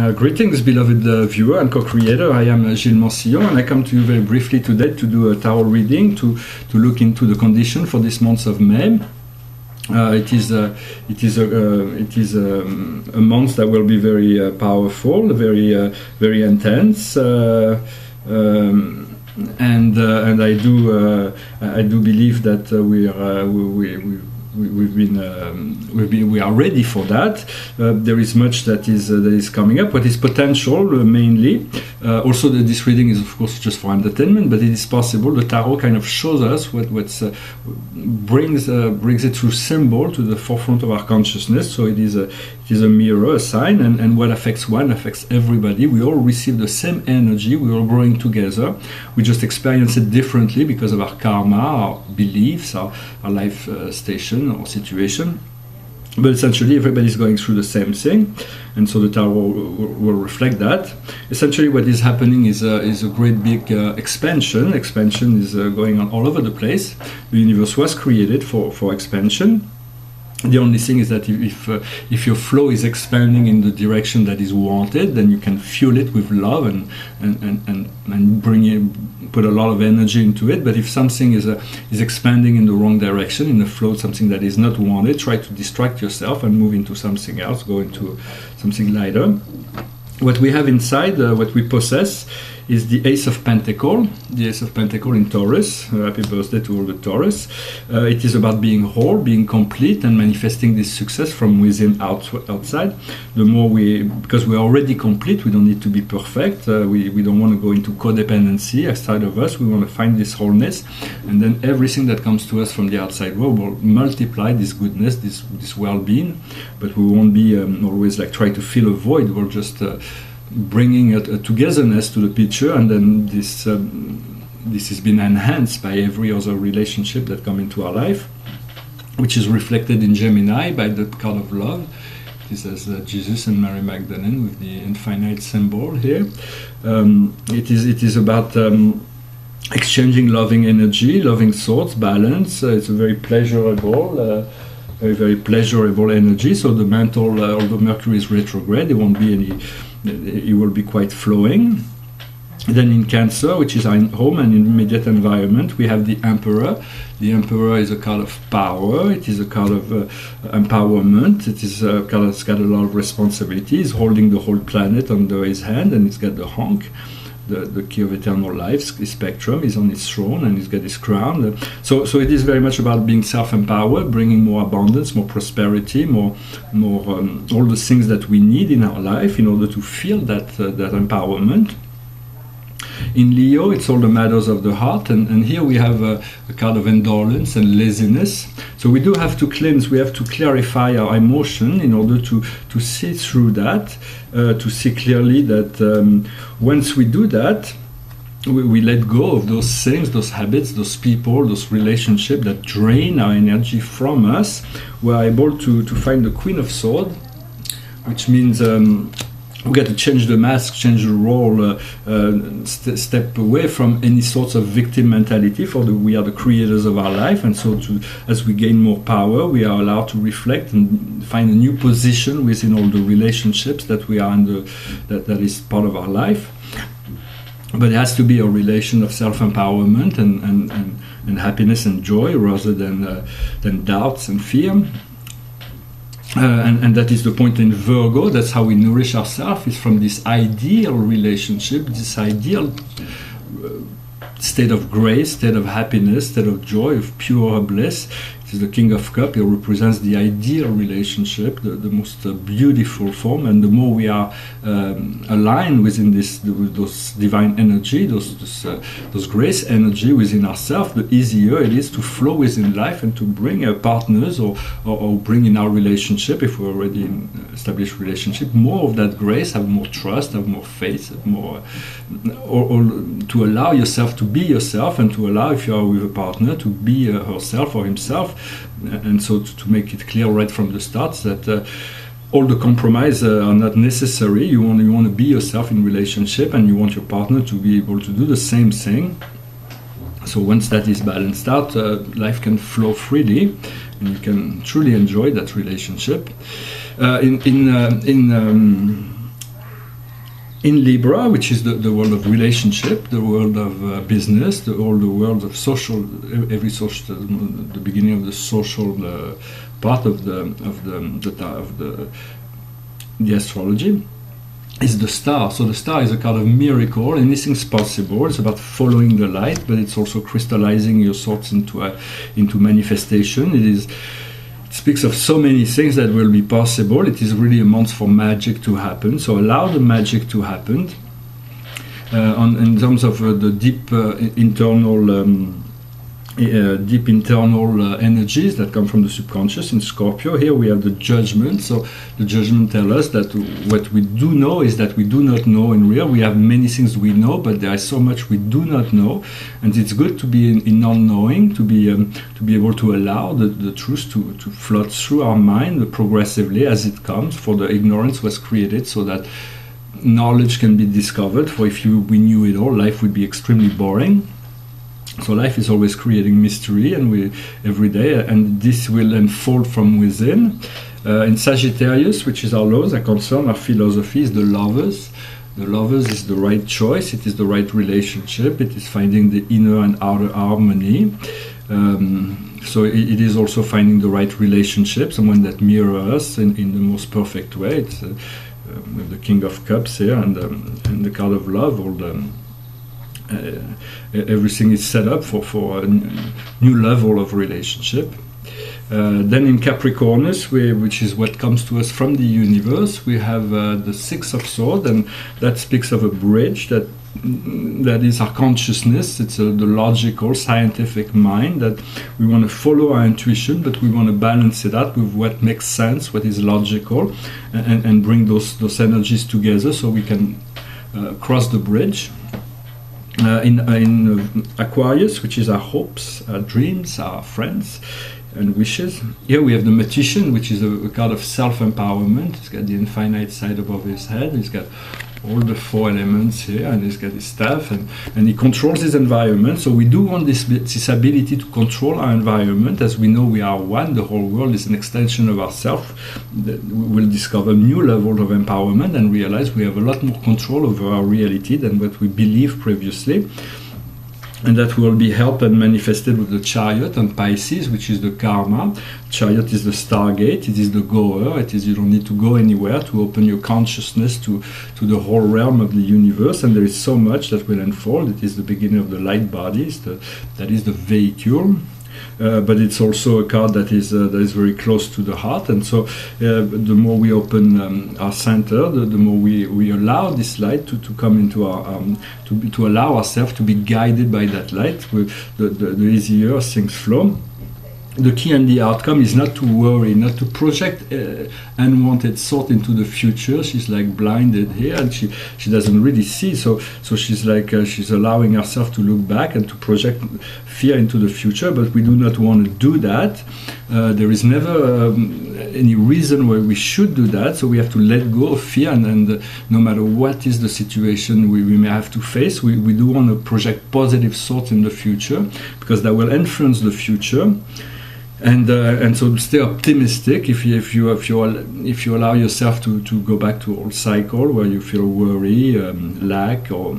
Greetings, beloved viewer and co-creator. I am Gilles Mansillon, and I come to you very briefly today to do a tarot reading, to look into the condition for this month of May. It is a month that will be very powerful, very intense, and I do believe that we are ready for that. There is much that is coming up. What is potential mainly. Also, this reading is of course just for entertainment, but it is possible. The tarot kind of shows us what brings it through symbol to the forefront of our consciousness. So it is a mirror, a sign, and what affects one affects everybody. We all receive the same energy. We are all growing together. We just experience it differently because of our karma, our beliefs, our life station or situation. But essentially, everybody's going through the same thing, and so the tarot will reflect that. Essentially, what is happening is a great big expansion. Expansion is going on all over the place. The universe was created for expansion. The only thing is that if your flow is expanding in the direction that is wanted, then you can fuel it with love and put a lot of energy into it. But if something is expanding in the wrong direction, in the flow, something that is not wanted, try to distract yourself and move into something else, go into something lighter. What we have inside, what we possess, is the Ace of Pentacles. The Ace of Pentacles in Taurus. Happy birthday to all the Taurus. It is about being whole, being complete, and manifesting this success from within outside. The more because we're already complete, we don't need to be perfect. We don't want to go into codependency outside of us. We want to find this wholeness, and then everything that comes to us from the outside world will multiply this goodness, this well-being. But we won't be always like try to fill a void. We're just bringing a togetherness to the picture, and then this has been enhanced by every other relationship that come into our life, which is reflected in Gemini by the card of love. This is Jesus and Mary Magdalene with the infinite symbol here. It is about exchanging loving energy, loving thoughts, balance. It's a very pleasurable. Very pleasurable energy. So the mental, although Mercury is retrograde, there won't be any. It will be quite flowing. Then in Cancer, which is our home and immediate environment, we have the Emperor. The Emperor is a card of power. It is a card of empowerment. It is a card that's got a lot of responsibility. He's holding the whole planet under his hand, and he's got the Ankh. The key of eternal life, his spectrum, is on his throne, and he's got his crown. So it is very much about being self-empowered, bringing more abundance, more prosperity, more all the things that we need in our life in order to feel that empowerment. In Leo, it's all the matters of the heart, and here we have a card of indolence and laziness. So we do have to cleanse, we have to clarify our emotion in order to see through that, to see clearly that once we do that, we let go of those things, those habits, those people, those relationships that drain our energy from us. We're able to find the Queen of Swords, which means we got to change the mask, change the role, step away from any sorts of victim mentality. We are the creators of our life, and so as we gain more power, we are allowed to reflect and find a new position within all the relationships that we are in that is part of our life. But it has to be a relation of self-empowerment and happiness and joy rather than doubts and fear. And that is the point in Virgo. That's how we nourish ourselves, is from this ideal relationship, this ideal state of grace, state of happiness, state of joy, of pure bliss. It is the King of Cups. It represents the ideal relationship, the most beautiful form. And the more we are aligned within those divine energy, those grace energy within ourselves, the easier it is to flow within life and to bring our partners or bring in our relationship, if we're already in established relationship, more of that grace, have more trust, have more faith, more, or to allow yourself to be yourself, and to allow, if you are with a partner, to be herself or himself. And so to make it clear right from the start that all the compromise are not necessary. You want to be yourself in relationship, and you want your partner to be able to do the same thing. So once that is balanced out, life can flow freely, and you can truly enjoy that relationship. In Libra, which is the world of relationship, the world of business, the world of social, every social, the beginning of the social part of the astrology, is the star. So the star is a kind of miracle. Anything's possible. It's about following the light, but it's also crystallizing your thoughts into manifestation. It speaks of so many things that will be possible. It is really a month for magic to happen. So allow the magic to happen. In terms of the deep internal energies that come from the subconscious in Scorpio. Here we have the judgment. So the judgment tells us that what we do know is that we do not know in real. We have many things we know, but there is so much we do not know, and it's good to be in non-knowing, to be able to allow the truth to float through our mind progressively as it comes. For the ignorance was created so that knowledge can be discovered. For if we knew it all, life would be extremely boring. So life is always creating mystery, and every day, and this will unfold from within. In Sagittarius, which is our laws, our concern, our philosophy is the lovers. The lovers is the right choice. It is the right relationship. It is finding the inner and outer harmony. So it is also finding the right relationship, someone that mirrors us in the most perfect way. It's with the King of Cups here and the card of love. Everything is set up for a new level of relationship. Then in Capricornus, which is what comes to us from the universe, we have the Six of Swords, and that speaks of a bridge that is our consciousness. It's the logical, scientific mind that we want to follow our intuition, but we want to balance it out with what makes sense, what is logical, and bring those energies together so we can cross the bridge. In Aquarius, which is our hopes, our dreams, our friends and wishes. Here we have the Magician, which is a card of self-empowerment. He's got the infinite side above his head. He's got all the four elements here, and he's got his staff, and he controls his environment. So we do want this ability to control our environment. As we know, we are one. The whole world is an extension of ourselves. We will discover new levels of empowerment and realize we have a lot more control over our reality than what we believed previously. And that will be helped and manifested with the Chariot on Pisces, which is the karma. Chariot is the stargate, it is the goer, it is you don't need to go anywhere to open your consciousness to the whole realm of the universe, and there is so much that will unfold. It is the beginning of the light bodies, that is the vehicle. But it's also a card that is very close to the heart, and so the more we open our center, the more we allow this light to come into our to allow ourselves to be guided by that light. The easier things flow. The key and the outcome is not to worry, not to project unwanted thought into the future. She's like blinded here, and she doesn't really see. So she's like she's allowing herself to look back and to project fear into the future. But we do not want to do that. There is never any reason why we should do that. So we have to let go of fear, and no matter what is the situation we may have to face, we do want to project positive thoughts in the future, because that will influence the future. And so stay optimistic. If you allow yourself to go back to old cycle where you feel worry, lack, or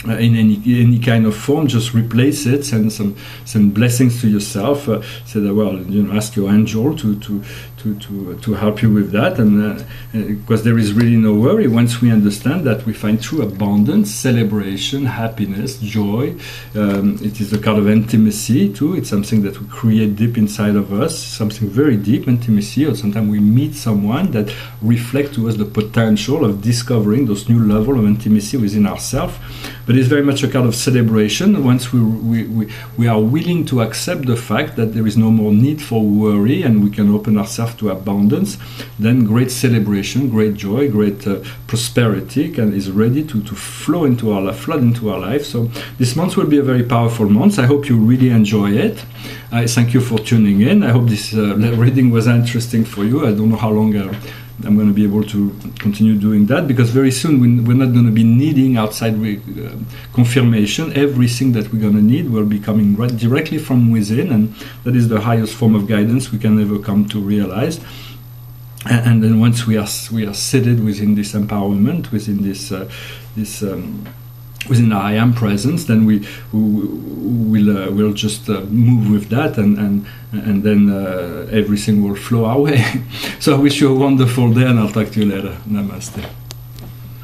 in any kind of form, just replace it. Send blessings to yourself. Say that, well, ask your angel to help you with that, and because there is really no worry once we understand that. We find true abundance, celebration, happiness, joy. It is a kind of intimacy too. It's something that we create deep inside of us, something very deep, intimacy. Or sometimes we meet someone that reflects to us the potential of discovering those new level of intimacy within ourselves. But it's very much a kind of celebration once we are willing to accept the fact that there is no more need for worry, and we can open ourselves to abundance. Then great celebration, great joy, great prosperity is ready to flood into our life. So this month will be a very powerful month. I hope you really enjoy it. I thank you for tuning in. I hope this reading was interesting for you. I don't know how long I'm going to be able to continue doing that, because very soon we're not going to be needing outside confirmation. Everything that we're going to need will be coming right directly from within, and that is the highest form of guidance we can ever come to realize. and then once we are seated within this empowerment, within this within our I am presence, then we'll just move with that, and then everything will flow our way. So I wish you a wonderful day, and I'll talk to you later. Namaste.